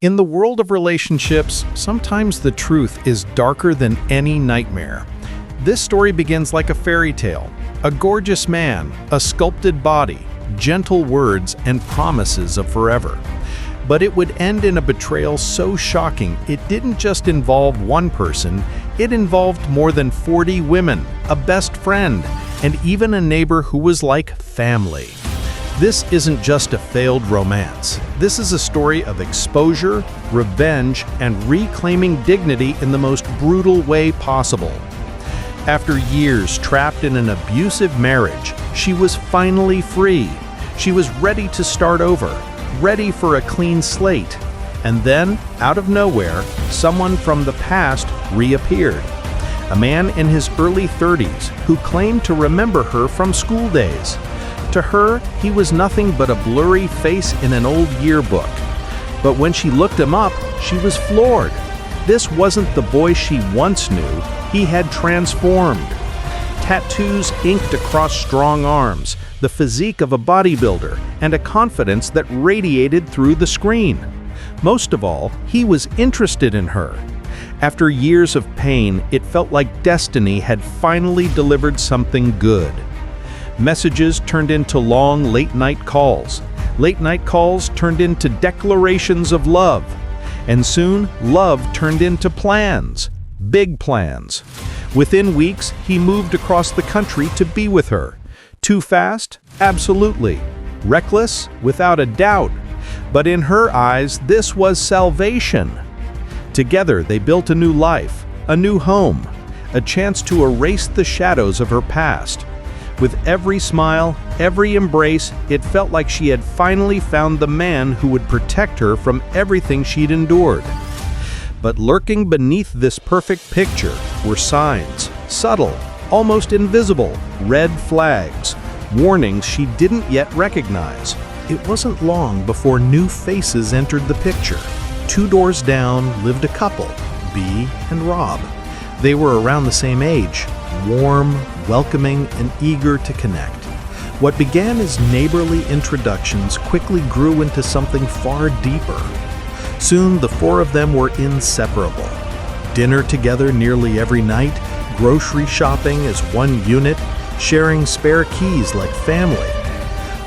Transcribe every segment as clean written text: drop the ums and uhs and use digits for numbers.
In the world of relationships, sometimes the truth is darker than any nightmare. This story begins like a fairy tale. A gorgeous man, a sculpted body, gentle words, and promises of forever. But it would end in a betrayal so shocking it didn't just involve one person, it involved more than 40 women, a best friend, and even a neighbor who was like family. This isn't just a failed romance. This is a story of exposure, revenge, and reclaiming dignity in the most brutal way possible. After years trapped in an abusive marriage, she was finally free. She was ready to start over, ready for a clean slate. And then, out of nowhere, someone from the past reappeared. A man in his early 30s who claimed to remember her from school days. To her, he was nothing but a blurry face in an old yearbook. But when she looked him up, she was floored. This wasn't the boy she once knew. He had transformed. Tattoos inked across strong arms, the physique of a bodybuilder, and a confidence that radiated through the screen. Most of all, he was interested in her. After years of pain, it felt like destiny had finally delivered something good. Messages turned into long late-night calls. Late-night calls turned into declarations of love. And soon, love turned into plans. Big plans. Within weeks, he moved across the country to be with her. Too fast? Absolutely. Reckless? Without a doubt. But in her eyes, this was salvation. Together, they built a new life, a new home, a chance to erase the shadows of her past. With every smile, every embrace, it felt like she had finally found the man who would protect her from everything she'd endured. But lurking beneath this perfect picture were signs, subtle, almost invisible, red flags, warnings she didn't yet recognize. It wasn't long before new faces entered the picture. 2 doors down lived a couple, Bea and Rob. They were around the same age, warm, welcoming, and eager to connect. What began as neighborly introductions quickly grew into something far deeper. Soon, the 4 of them were inseparable. Dinner together nearly every night, grocery shopping as one unit, sharing spare keys like family.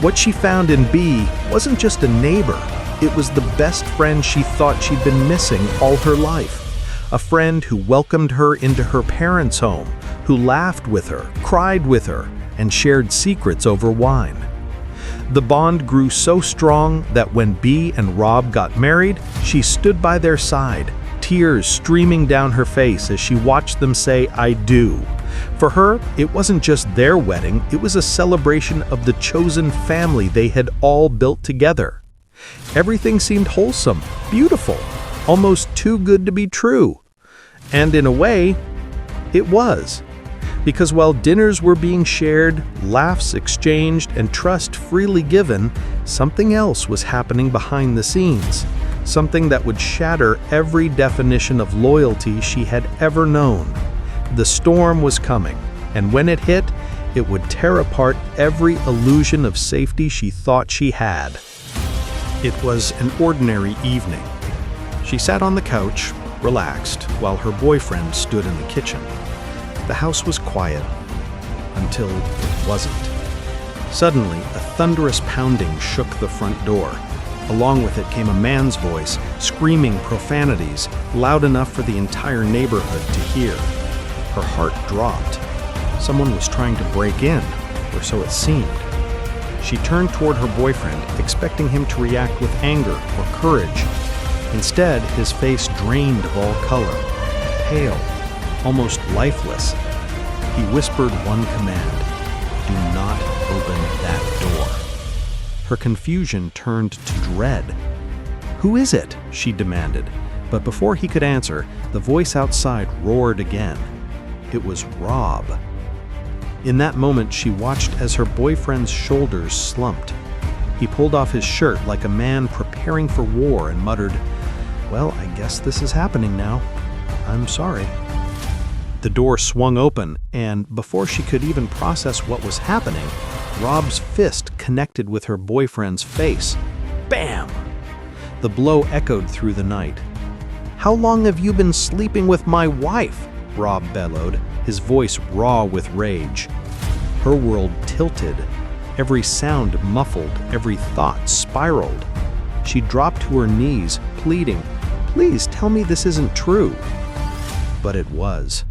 What she found in Bea wasn't just a neighbor, it was the best friend she thought she'd been missing all her life. A friend who welcomed her into her parents' home, who laughed with her, cried with her, and shared secrets over wine. The bond grew so strong that when Bea and Rob got married, she stood by their side, tears streaming down her face as she watched them say, "I do." For her, it wasn't just their wedding, it was a celebration of the chosen family they had all built together. Everything seemed wholesome, beautiful, almost too good to be true. And in a way, it was. Because while dinners were being shared, laughs exchanged, and trust freely given, something else was happening behind the scenes. Something that would shatter every definition of loyalty she had ever known. The storm was coming, and when it hit, it would tear apart every illusion of safety she thought she had. It was an ordinary evening. She sat on the couch, relaxed, while her boyfriend stood in the kitchen. The house was quiet, until it wasn't. Suddenly, a thunderous pounding shook the front door. Along with it came a man's voice, screaming profanities, loud enough for the entire neighborhood to hear. Her heart dropped. Someone was trying to break in, or so it seemed. She turned toward her boyfriend, expecting him to react with anger or courage. Instead, his face drained of all color, pale, almost lifeless. He whispered one command: "Do not open that door." Her confusion turned to dread. "Who is it?" she demanded. But before he could answer, the voice outside roared again. It was Rob. In that moment, she watched as her boyfriend's shoulders slumped. He pulled off his shirt like a man preparing for war and muttered, "Well, I guess this is happening now. I'm sorry." The door swung open, and before she could even process what was happening, Rob's fist connected with her boyfriend's face. Bam! The blow echoed through the night. "How long have you been sleeping with my wife?" Rob bellowed, his voice raw with rage. Her world tilted. Every sound muffled, every thought spiraled. She dropped to her knees, pleading, "Please tell me this isn't true." But it was.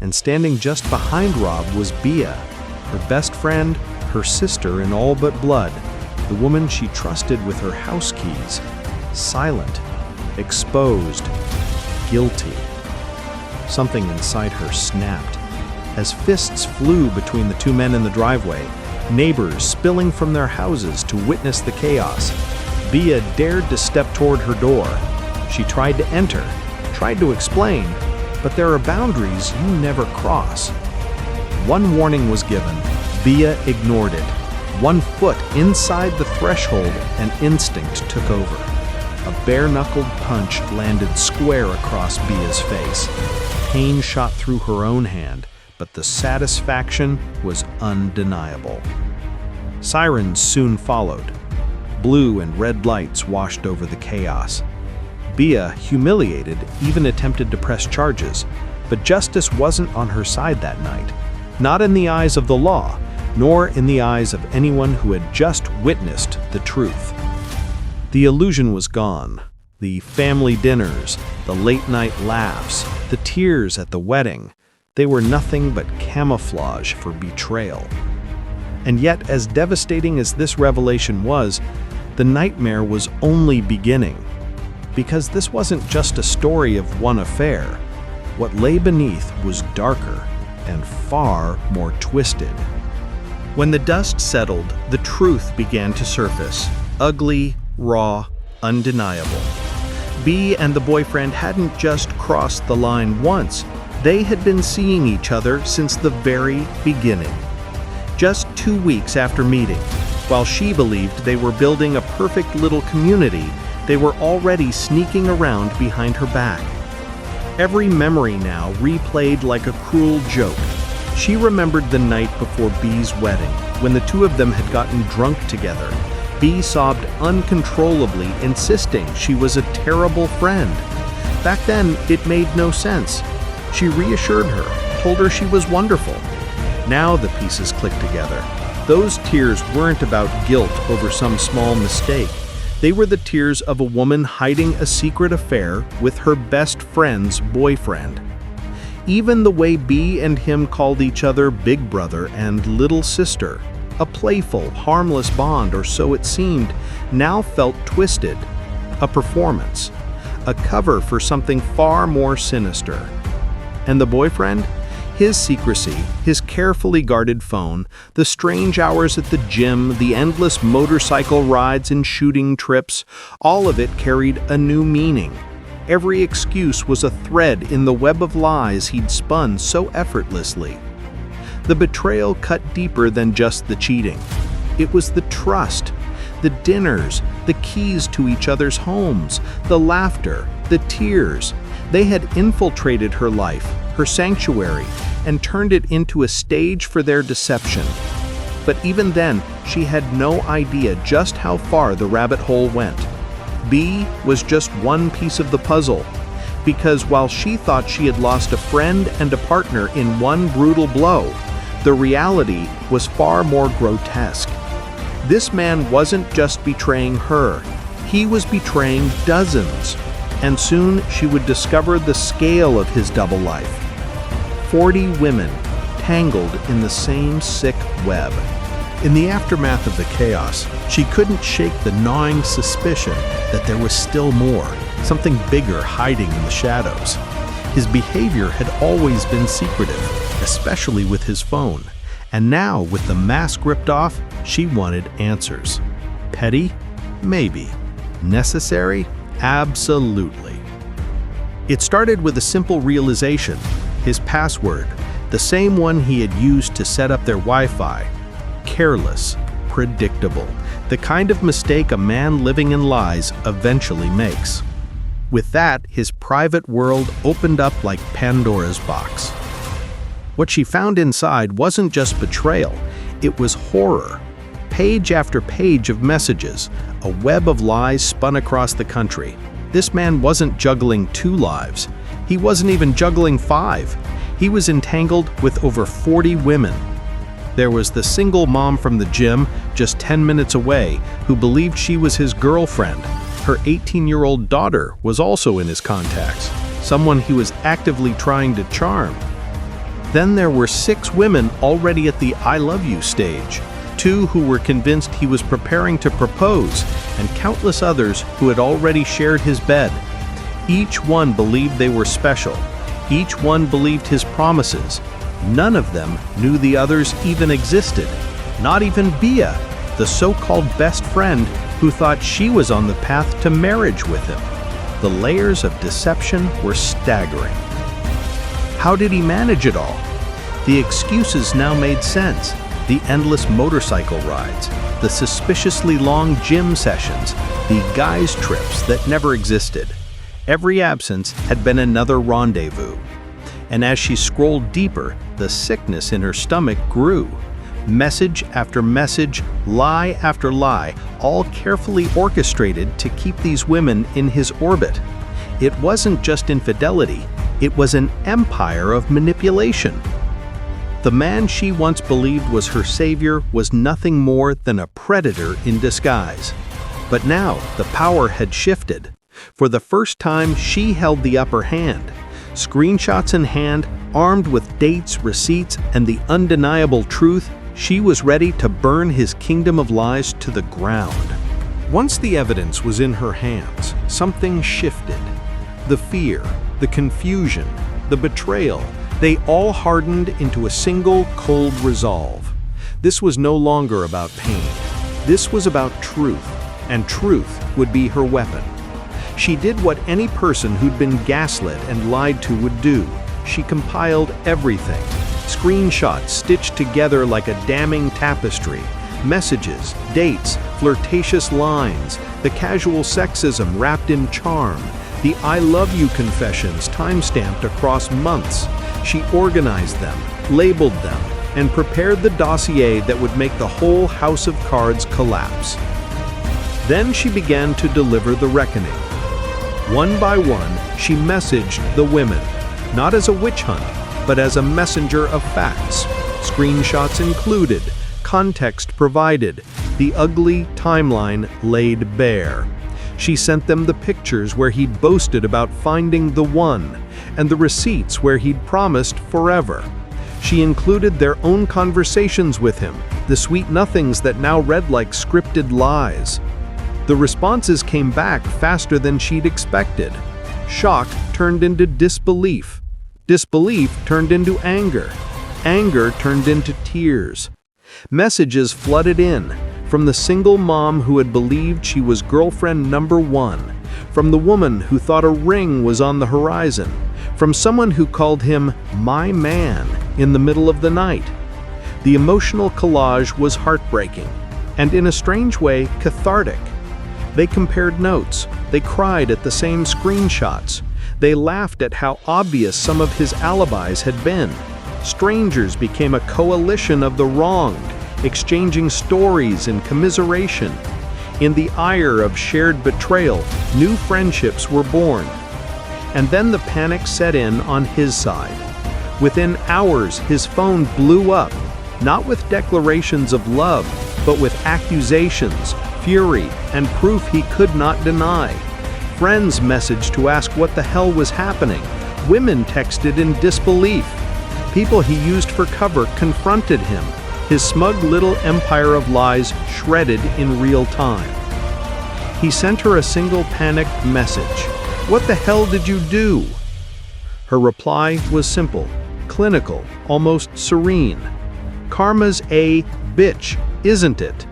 And standing just behind Rob was Bia, her best friend, her sister in all but blood, the woman she trusted with her house keys. Silent, exposed, guilty. Something inside her snapped. As fists flew between the two men in the driveway, neighbors spilling from their houses to witness the chaos, Bia dared to step toward her door. She tried to enter, tried to explain, but there are boundaries you never cross. One warning was given. Bia ignored it. 1 foot inside the threshold, and instinct took over. A bare-knuckled punch landed square across Bia's face. Pain shot through her own hand, but the satisfaction was undeniable. Sirens soon followed. Blue and red lights washed over the chaos. Bia, humiliated, even attempted to press charges, but justice wasn't on her side that night. Not in the eyes of the law, nor in the eyes of anyone who had just witnessed the truth. The illusion was gone. The family dinners, the late-night laughs, the tears at the wedding, they were nothing but camouflage for betrayal. And yet, as devastating as this revelation was, the nightmare was only beginning. Because this wasn't just a story of one affair. What lay beneath was darker and far more twisted. When the dust settled, the truth began to surface. Ugly, raw, undeniable. Bea and the boyfriend hadn't just crossed the line once. They had been seeing each other since the very beginning. Just 2 weeks after meeting, while she believed they were building a perfect little community, they were already sneaking around behind her back. Every memory now replayed like a cruel joke. She remembered the night before Bea's wedding, when the two of them had gotten drunk together. Bea sobbed uncontrollably, insisting she was a terrible friend. Back then, it made no sense. She reassured her, told her she was wonderful. Now the pieces clicked together. Those tears weren't about guilt over some small mistake. They were the tears of a woman hiding a secret affair with her best friend's boyfriend. Even the way Bea and him called each other big brother and little sister, a playful, harmless bond, or so it seemed, now felt twisted. A performance, a cover for something far more sinister. And the boyfriend? His secrecy, his carefully guarded phone, the strange hours at the gym, the endless motorcycle rides and shooting trips, all of it carried a new meaning. Every excuse was a thread in the web of lies he'd spun so effortlessly. The betrayal cut deeper than just the cheating. It was the trust, the dinners, the keys to each other's homes, the laughter, the tears. They had infiltrated her life, her sanctuary, and turned it into a stage for their deception. But even then, she had no idea just how far the rabbit hole went. Bea was just one piece of the puzzle, because while she thought she had lost a friend and a partner in one brutal blow, the reality was far more grotesque. This man wasn't just betraying her, he was betraying dozens, and soon she would discover the scale of his double life. 40 women tangled in the same sick web. In the aftermath of the chaos, she couldn't shake the gnawing suspicion that there was still more, something bigger hiding in the shadows. His behavior had always been secretive, especially with his phone. And now, with the mask ripped off, she wanted answers. Petty? Maybe. Necessary? Absolutely. It started with a simple realization. His password, the same one he had used to set up their Wi-Fi. Careless, predictable, the kind of mistake a man living in lies eventually makes. With that, his private world opened up like Pandora's box. What she found inside wasn't just betrayal, it was horror. Page after page of messages, a web of lies spun across the country. This man wasn't juggling 2 lives. He wasn't even juggling 5. He was entangled with over 40 women. There was the single mom from the gym, just 10 minutes away, who believed she was his girlfriend. Her 18-year-old daughter was also in his contacts, someone he was actively trying to charm. Then there were 6 women already at the I love you stage, 2 who were convinced he was preparing to propose, and countless others who had already shared his bed. Each one believed they were special. Each one believed his promises. None of them knew the others even existed. Not even Bia, the so-called best friend who thought she was on the path to marriage with him. The layers of deception were staggering. How did he manage it all? The excuses now made sense. The endless motorcycle rides, the suspiciously long gym sessions, the guys' trips that never existed. Every absence had been another rendezvous. And as she scrolled deeper, the sickness in her stomach grew. Message after message, lie after lie, all carefully orchestrated to keep these women in his orbit. It wasn't just infidelity, it was an empire of manipulation. The man she once believed was her savior was nothing more than a predator in disguise. But now the power had shifted. For the first time, she held the upper hand. Screenshots in hand, armed with dates, receipts, and the undeniable truth, she was ready to burn his kingdom of lies to the ground. Once the evidence was in her hands, something shifted. The fear, the confusion, the betrayal, they all hardened into a single cold resolve. This was no longer about pain. This was about truth, and truth would be her weapon. She did what any person who'd been gaslit and lied to would do. She compiled everything. Screenshots stitched together like a damning tapestry. Messages, dates, flirtatious lines, the casual sexism wrapped in charm, the I love you confessions time-stamped across months. She organized them, labeled them, and prepared the dossier that would make the whole house of cards collapse. Then she began to deliver the reckoning. One by one, she messaged the women, not as a witch hunt, but as a messenger of facts. Screenshots included, context provided, the ugly timeline laid bare. She sent them the pictures where he'd boasted about finding the one, and the receipts where he'd promised forever. She included their own conversations with him, the sweet nothings that now read like scripted lies. The responses came back faster than she'd expected. Shock turned into disbelief. Disbelief turned into anger. Anger turned into tears. Messages flooded in, from the single mom who had believed she was girlfriend number 1, from the woman who thought a ring was on the horizon, from someone who called him my man in the middle of the night. The emotional collage was heartbreaking, and in a strange way, cathartic. They compared notes, they cried at the same screenshots, they laughed at how obvious some of his alibis had been. Strangers became a coalition of the wronged, exchanging stories and commiseration. In the ire of shared betrayal, new friendships were born. And then the panic set in on his side. Within hours, his phone blew up, not with declarations of love, but with accusations, fury, and proof he could not deny. Friends messaged to ask what the hell was happening. Women texted in disbelief. People he used for cover confronted him, his smug little empire of lies shredded in real time. He sent her a single panicked message. "What the hell did you do?" Her reply was simple, clinical, almost serene. "Karma's a bitch, isn't it?"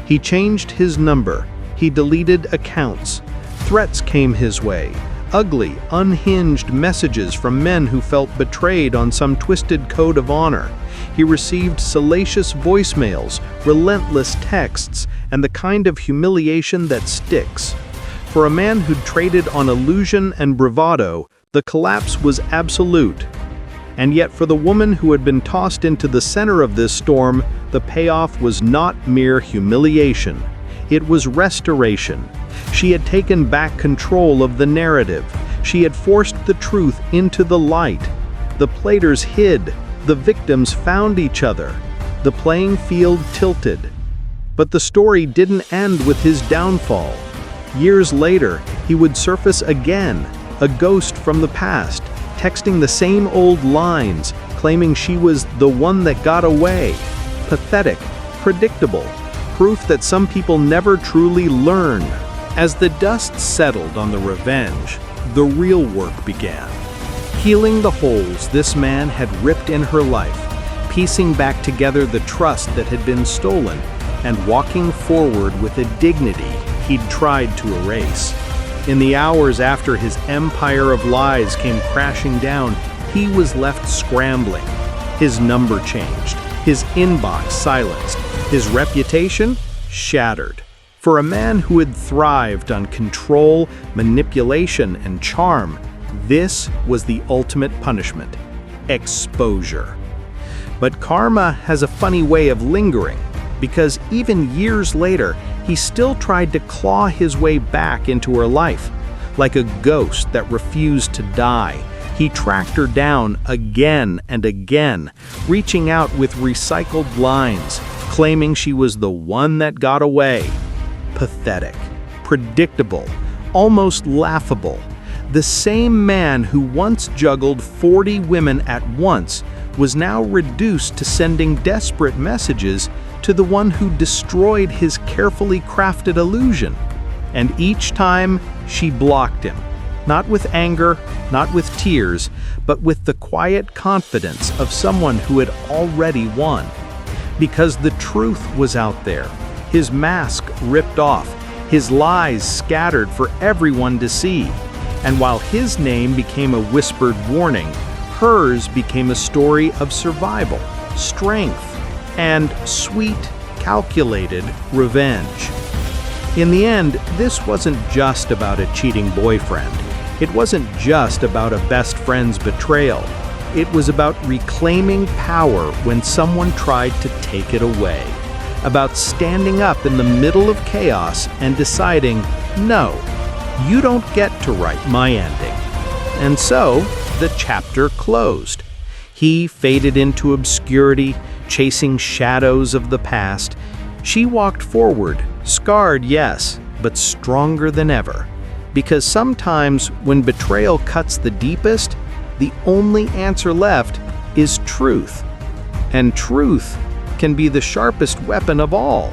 He changed his number. He deleted accounts. Threats came his way. Ugly, unhinged messages from men who felt betrayed on some twisted code of honor. He received salacious voicemails, relentless texts, and the kind of humiliation that sticks. For a man who'd traded on illusion and bravado, the collapse was absolute. And yet for the woman who had been tossed into the center of this storm, the payoff was not mere humiliation. It was restoration. She had taken back control of the narrative. She had forced the truth into the light. The platers hid. The victims found each other. The playing field tilted. But the story didn't end with his downfall. Years later, he would surface again, a ghost from the past, texting the same old lines, claiming she was the one that got away. Pathetic, predictable, proof that some people never truly learn. As the dust settled on the revenge, the real work began. Healing the holes this man had ripped in her life, piecing back together the trust that had been stolen, and walking forward with a dignity he'd tried to erase. In the hours after his empire of lies came crashing down, he was left scrambling. His number changed, his inbox silenced, his reputation shattered. For a man who had thrived on control, manipulation, and charm, this was the ultimate punishment: exposure. But karma has a funny way of lingering, because even years later, he still tried to claw his way back into her life. Like a ghost that refused to die, he tracked her down again and again, reaching out with recycled lines, claiming she was the one that got away. Pathetic, predictable, almost laughable. The same man who once juggled 40 women at once was now reduced to sending desperate messages to the one who destroyed his carefully crafted illusion. And each time, she blocked him, not with anger, not with tears, but with the quiet confidence of someone who had already won. Because the truth was out there, his mask ripped off, his lies scattered for everyone to see. And while his name became a whispered warning, hers became a story of survival, strength, and sweet, calculated revenge. In the end, this wasn't just about a cheating boyfriend. It wasn't just about a best friend's betrayal. It was about reclaiming power when someone tried to take it away. About standing up in the middle of chaos and deciding, no, you don't get to write my ending. And so, the chapter closed. He faded into obscurity, chasing shadows of the past. She walked forward, scarred, yes, but stronger than ever. Because sometimes when betrayal cuts the deepest, the only answer left is truth. And truth can be the sharpest weapon of all.